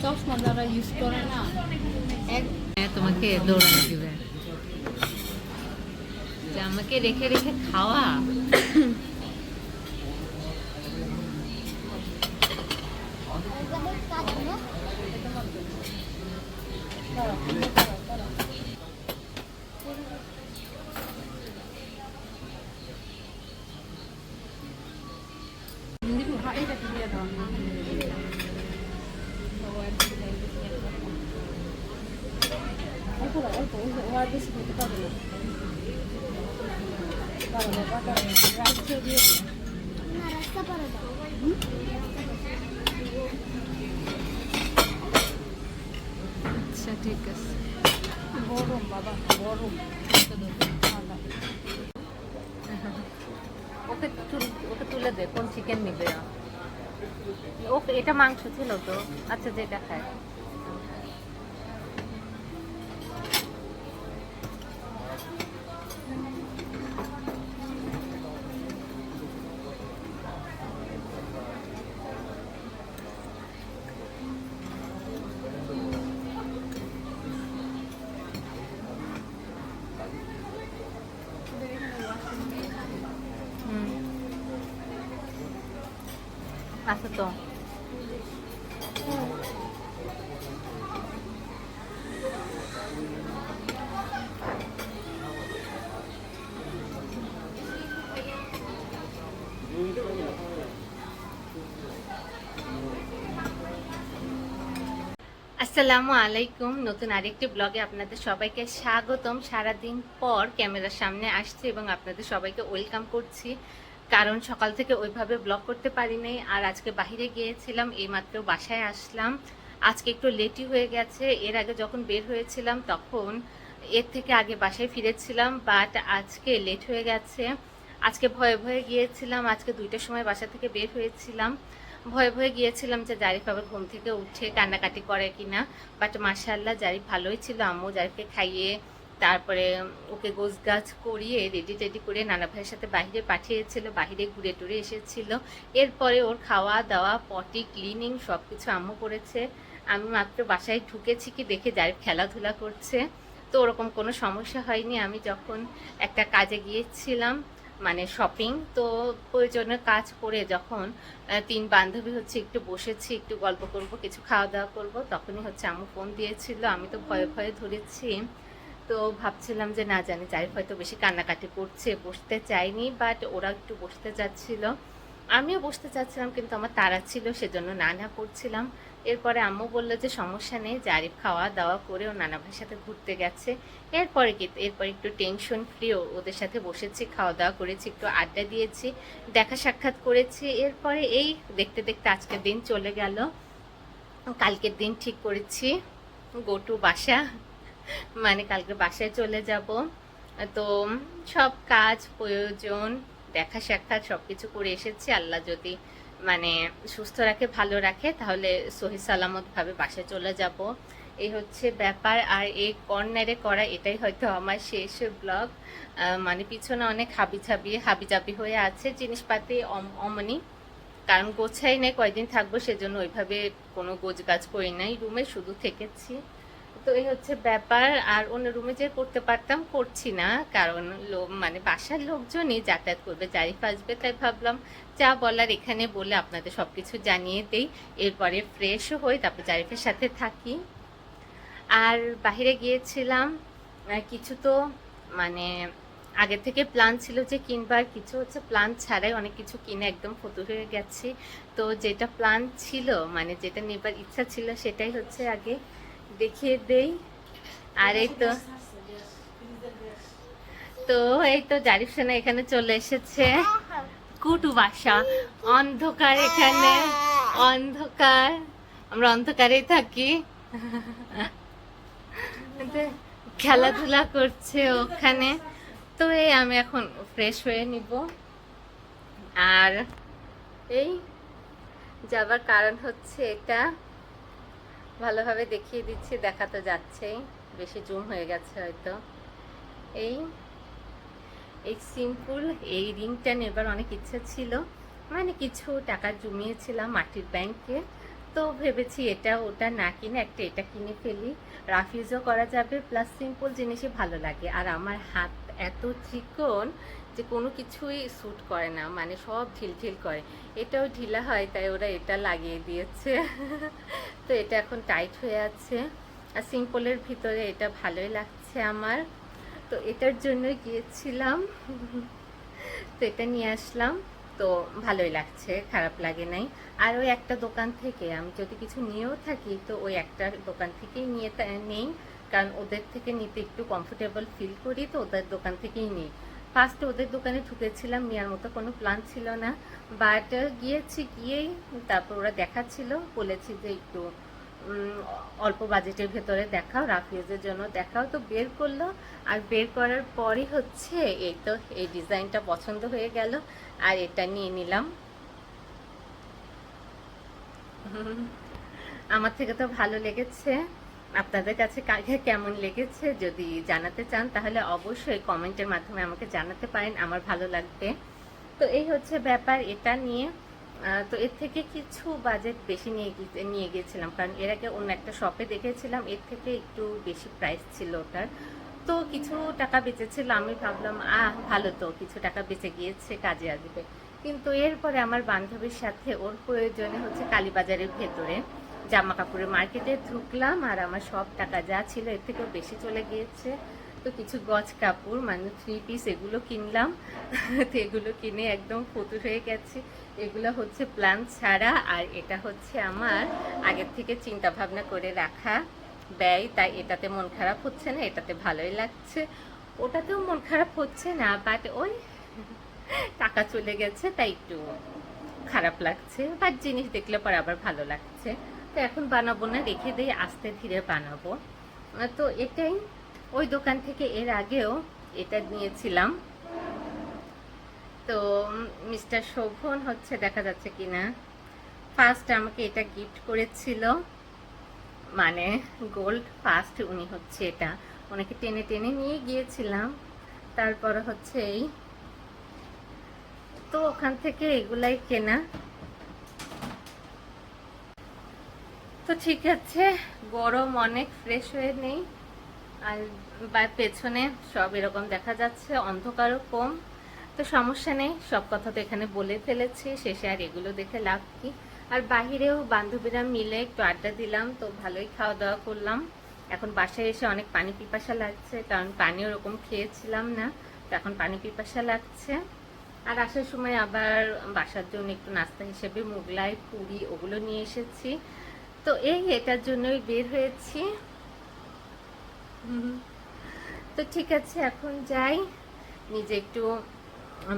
চশমা যারা ইউজ করে না তোমাকে দৌড়ানো দিবে যে আমাকে রেখে রেখে খাওয়া। বেশি খেতে পারবে না আচ্ছা ঠিক আছে। গরম বাবা গরম। ওকে ওকে তুলে দে, কোন চিকেন নিবে ওকে? এটা মাংস ছিল তো। আচ্ছা যেটা খায়। আচ্ছা তো আসসালামু আলাইকুম। নতুন আরেকটি ব্লগে আপনাদের সবাইকে স্বাগতম। সারাদিন পর ক্যামেরার সামনে আসছি এবং আপনাদের সবাইকে ওয়েলকাম করছি, কারণ সকাল থেকে ওইভাবে ব্লগ করতে পারি নাই। আর আজকে বাইরে গিয়েছিলাম, এইমাত্র বাসায় আসলাম। আজকে একটু লেটই হয়ে গেছে। এর আগে যখন বের হয়েছিলাম তখন এর থেকে আগে বাসায় ফিরেছিলাম, বাট আজকে লেট হয়ে গেছে। আজকে ভয়ে ভয়ে গিয়েছিলাম। আজকে 2টার সময় বাসা থেকে বের হয়েছিলাম। ভয়ে ভয়ে গিয়েছিলাম যে জারিফ আবার ঘুম থেকে উঠে কান্নাকাটি করে কিনা, বাট মাশাআল্লাহ জারিফ ভালোই ছিল। আম্মু জারিফকে খাইয়ে তারপরে ওকে গোছগাছ করিয়ে রেডি টেডি করে নানা ভাইয়ের সাথে বাহিরে পাঠিয়েছিল, বাহিরে ঘুরে টুরে এসেছিল। এরপরে ওর খাওয়া দাওয়া পটি ক্লিনিং সব কিছু আম্মু করেছে। আমি মাত্র বাসায় ঢুকেছি কি দেখে জারিফ খেলাধুলা করছে। তো ওরকম কোনো সমস্যা হয়নি। আমি যখন একটা কাজে গিয়েছিলাম, মানে শপিং, তো প্রয়োজনীয় কাজ করে যখন 3 বান্ধবী হচ্ছে একটু বসেছি, একটু গল্প করব, কিছু খাওয়া দাওয়া করব, তখনই হচ্ছে আম্মু ফোন দিয়েছিল। আমি তো ভয়ে ভয়ে ধরেছি। তো ভাবছিলাম যে না জানি জারিফ হয়তো বেশি কান্নাকাটি করছে, বসতে চাইনি, বাট ওরা একটু বসতে চাচ্ছিল, আমিও বসতে চাচ্ছিলাম, কিন্তু আমার তাড়া ছিল, সেজন্য না না করছিলাম। এরপরে আম্মু বললো যে সমস্যা নেই, জারিফ খাওয়া দাওয়া করে ও নানা ভাইয়ের সাথে ঘুরতে গেছে। এরপর একটু টেনশন ফ্রি ওদের সাথে বসেছি, খাওয়া দাওয়া করেছি, একটু আড্ডা দিয়েছি, দেখা সাক্ষাৎ করেছি। এরপরে এই দেখতে দেখতে আজকের দিন চলে গেল। কালকের দিন ঠিক করেছি গো টু বাসা, মানে কালকে বাসায় চলে যাব। তো সব কাজ প্রয়োজন দেখা সাক্ষাৎ সব কিছু করে এসেছি। আল্লাহ যদি মানে সুস্থ রাখে, ভালো রাখে, তাহলে সহি সালামতভাবে বাসায় চলে যাব। এই হচ্ছে ব্যাপার। আর এই কর্নারে করা এটাই হয়তো আমার শেষ ব্লগ। মানে পিছনে অনেক হাবিজাবি হয়ে আছে, জিনিসপাতি অমনি, কারণ গোছাই নাই, কয়দিন থাকবো সেজন্য ওইভাবে কোনো গোছগাছ করি নাই, রুমে শুধু থেকেছি। তো এই হচ্ছে ব্যাপার। আর অন্য রুমে যে করতে পারতাম, করছি না, কারণ মানে বাসার লোকজনই যাতায়াত করবে, জারিফ আসবে, তাই ভাবলাম যা বলার এখানে বলে আপনাদের সব কিছু জানিয়ে দেই। এরপরে ফ্রেশও হই, তারপর জারিফের সাথে থাকি। আর বাইরে গিয়েছিলাম কিছু, তো মানে আগে থেকে প্ল্যান ছিল যে কিনবার, কিছু হচ্ছে প্ল্যান ছাড়াই অনেক কিছু কিনে একদম ফতুর হয়ে গেছি। তো যেটা প্ল্যান ছিল, মানে যেটা নেবার ইচ্ছা ছিল, সেটাই হচ্ছে আগে দেখিয়ে দেই। আর এই তো জারিফ সোনা এখানে চলে এসেছে। কুটু বাসা, অন্ধকার, এখানে অন্ধকার, আমরা অন্ধকারেই থাকি। খেলাধুলা করছে ওখানে। তো এই আমি এখন ফ্রেশ হয়ে নিব। আর এই যাবার কারণ হচ্ছে এটা, ভালোভাবে দেখিয়ে দিচ্ছি, দেখা তো যাচ্ছেই, বেশি জুম হয়ে গেছে হয়তো। এই এই সিম্পল এই রিংটা নেবার অনেক ইচ্ছা ছিল, মানে কিছু টাকা জমিয়েছিলাম মাটির ব্যাংকে, তো ভেবেছি এটা ওটা না কিনে একটা এটা কিনে ফেলি, রাফ ইউজও করা যাবে, প্লাস সিম্পল জিনিসই ভালো লাগে। আর আমার হাত এত চিকন যে কোনো কিছুই স্যুট করে না, মানে সব ঢিলঢিল করে। এটাও ঢিলা হয়, তাই ওরা এটা লাগিয়ে দিয়েছে। তো এটা এখন টাইট হয়ে আছে, আর সিম্পলের ভিতরে এটা ভালোই লাগছে আমার, তো এটার জন্য গিয়েছিলাম। তো এটা নিয়ে আসলাম, তো ভালোই লাগছে, খারাপ লাগে নাই। আর ওই একটা দোকান থেকে আমি যদি কিছু নিয়েও থাকি, তো ওই একটা দোকান থেকেই নেই, কারণ ওদের থেকে নিতে একটু কমফোর্টেবল ফিল করি, তো ওদের দোকান থেকেই নিই। ফার্স্টে ওদের দোকানে ঢুকেছিলাম, নেওয়ার মতো কোনো প্ল্যান ছিল না, বাট গিয়েই তারপর ওরা দেখাচ্ছিল, বলেছি যে একটু অল্প বাজেটের ভেতরে দেখাও, রাফ ইউজের জন্য দেখাও, তো বের করলো। আর বের করার পরই হচ্ছে এই তো এই ডিজাইনটা পছন্দ হয়ে গেল, আর এটা নিয়ে নিলাম। আমার থেকে তো ভালো লেগেছে, আপনাদের কাছে কেমন লেগেছে যদি জানাতে চান তাহলে অবশ্যই কমেন্টের মাধ্যমে আমাকে জানাতে পারেন, আমার ভালো লাগবে। তো এই হচ্ছে ব্যাপার এটা নিয়ে। তো এর থেকে কিছু বাজেট বেশি নিয়ে গিয়েছিলাম, কারণ এর আগে অন্য একটা শপে দেখেছিলাম, এর থেকে একটু বেশি প্রাইস ছিল ওটার, তো কিছু টাকা বেঁচেছিল। আমি ভাবলাম ভালো, তো কিছু টাকা বেঁচে গিয়েছে, কাজে আসবে। কিন্তু এরপরে আমার বান্ধবীর সাথে ওর প্রয়োজনে হচ্ছে কালীবাজারের ভেতরে জামা কাপড়ের মার্কেটে ঢুকলাম, আর আমার সব টাকা যা ছিল এর থেকেও বেশি চলে গিয়েছে। তো কিছু গজ কাপড় মানে 3 পিস এগুলো কিনলাম। তো এগুলো কিনে একদম ফতুর হয়ে গেছে। এগুলো হচ্ছে প্ল্যান ছাড়া, আর এটা হচ্ছে আমার আগের থেকে চিন্তা ভাবনা করে রাখা ব্যয়, তাই এটাতে মন খারাপ হচ্ছে না, এটাতে ভালোই লাগছে। ওটাতেও মন খারাপ হচ্ছে না, বাট ওই টাকা চলে গেছে তাই একটু খারাপ লাগছে, বাট জিনিস দেখলে পরে আবার ভালো লাগছে। তো এখন বানাবো না, রেখে দিয়ে আস্তে ধীরে বানাবো। তো এটাই, ওই দোকান থেকে এর আগেও এটা নিয়েছিলাম। তো মিস্টার শোভন হচ্ছে, দেখা যাচ্ছে কিনা, ফার্স্ট আমাকে এটা গিফট করেছিল, মানে গোল্ড ফার্স্ট উনি হচ্ছে এটা, ওনাকে টেনে টেনে নিয়ে গিয়েছিলাম। তারপরে হচ্ছে এই, তো ওখান থেকে এগুলাই কেনা। তো ঠিক আছে, গরম অনেক, ফ্রেশ হয়ে নেই। আর পেছনে সব এরকম দেখা যাচ্ছে, অন্ধকারও কম, তো সমস্যা নেই, সব কথা তো এখানে বলে ফেলেছি, শেষে আর এগুলো দেখে লাভ কি। আর বাহিরেও বান্ধবীরা মিলে একটু আড্ডা দিলাম, তো ভালোই খাওয়া দাওয়া করলাম। এখন বাসায় এসে অনেক পানি পিপাসা লাগছে, কারণ পানি ওরকম খেয়েছিলাম না, তো এখন পানি পিপাসা লাগছে। আর আসার সময় আবার বাসার জন্য একটু নাস্তা হিসেবে মোগলাই পুরি ওগুলো নিয়ে এসেছি, তো এই এটার জন্যই বের হয়েছি। তো ঠিক আছে, এখন যাই, নিজে একটু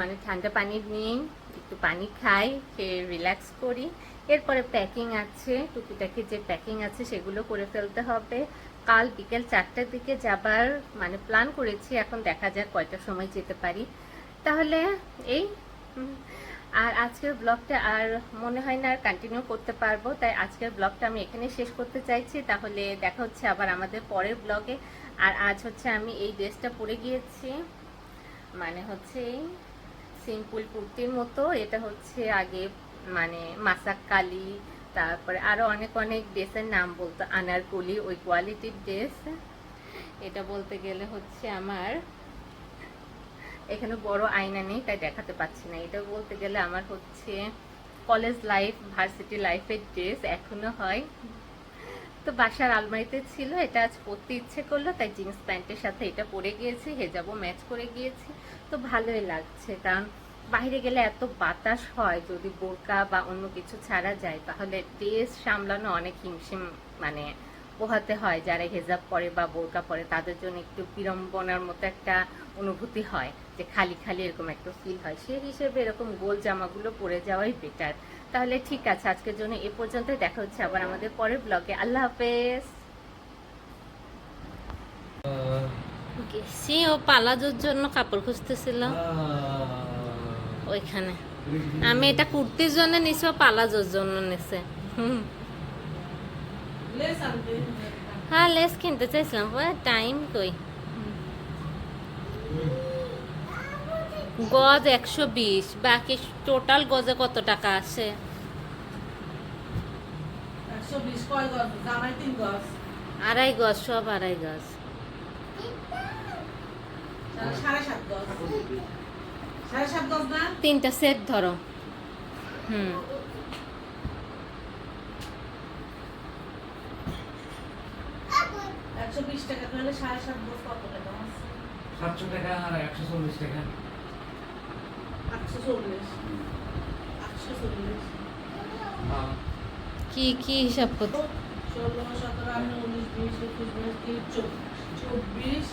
মানে ঠান্ডা পানি নিয়ে একটু পানি খাই, খেয়ে রিল্যাক্স করি। এরপরে প্যাকিং আছে, টুকিটাকি যে প্যাকিং আছে সেগুলো করে ফেলতে হবে। কাল বিকেল 4টার দিকে যাবার মানে প্ল্যান করেছি, এখন দেখা যাক কয়টার সময় যেতে পারি। তাহলে এই আর আজকের ব্লগটা আর মনে হয় না আর কন্টিনিউ করতে পারবো, তাই আজকের ব্লগটা আমি এখানে শেষ করতে চাইছি। তাহলে দেখা হচ্ছে আবার আমাদের পরের ব্লগে। আর আজ হচ্ছে আমি এই ড্রেসটা পরে গিয়েছি, মানে হচ্ছে সিম্পল কুর্তির মতো, এটা হচ্ছে আগে মানে মাসাক কালি, তারপরে আরো অনেক অনেক ড্রেসের নাম বলতো, আনারকলি, ওই কোয়ালিটির ড্রেস। এটা বলতে গেলে হচ্ছে আমার এখানে বড় আয়না নেই তাই দেখাতে পাচ্ছি না, এটা বলতে গেলে আমার হচ্ছে কলেজ লাইফ, ভার্সিটি লাইফের ড্রেস এখনো হয়। তো বাসার আলমারিতে ছিল, এটা আজ পরতে ইচ্ছে করলো, তাই জিন্স প্যান্টের সাথে এটা পরে গিয়েছি, হেজাবও ম্যাচ করে গিয়েছি, তো ভালোই লাগছে। কারণ বাইরে গেলে এত বাতাস হয়, যদি বোরকা বা অন্য কিছু ছাড়া যায় তাহলে ড্রেস সামলানো অনেক হিমশিম মানে পোহাতে হয়। যারা হেজাব পরে বা বোরকা পরে তাদের জন্য একটু বিড়ম্বনার মতো একটা অনুভূতি হয়, যে খালি খালি এরকম একটা ফিল হয়, সেই হিসেবে এরকম গোল জামাগুলো পরে যাওয়াই বেটার। তাহলে ঠিক আছে, আজকের জন্য এ পর্যন্ত, দেখা হচ্ছে আবার আমাদের পরের ব্লগে। আল্লাহ হাফেজ। গেছি ও পালাজোর জন্য কাপড় খুঁজতেছিল ওইখানে। আমি এটা কুর্তির জন্য নিছি ও পালাজোর জন্য নিছে হুম। লেস আনতে হ্যাঁ লেস কিনতে চাইছিলাম টাইম কই গজ 120 বাকি টোটাল গজে কত টাকা আসে 120 কয় গজ জামাই 3 গজ আড়াই গজ সব আড়াই গজ তাহলে 7.5 গজ 7.5 গজ না তিনটা সেট ধরো হুম 120 টাকা তাহলে 7.5 গজ কত টাকা আছে 700 টাকা আর 140 টাকা 840 840 হ্যাঁ কি কি হিসাব করতে 16 17 18 19 20 21 22 24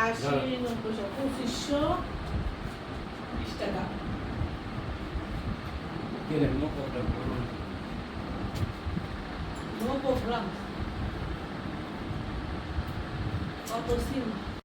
80 90 2520 টাকা কিরে নো প্রবলেম নো প্রোগ্রাম কত সিম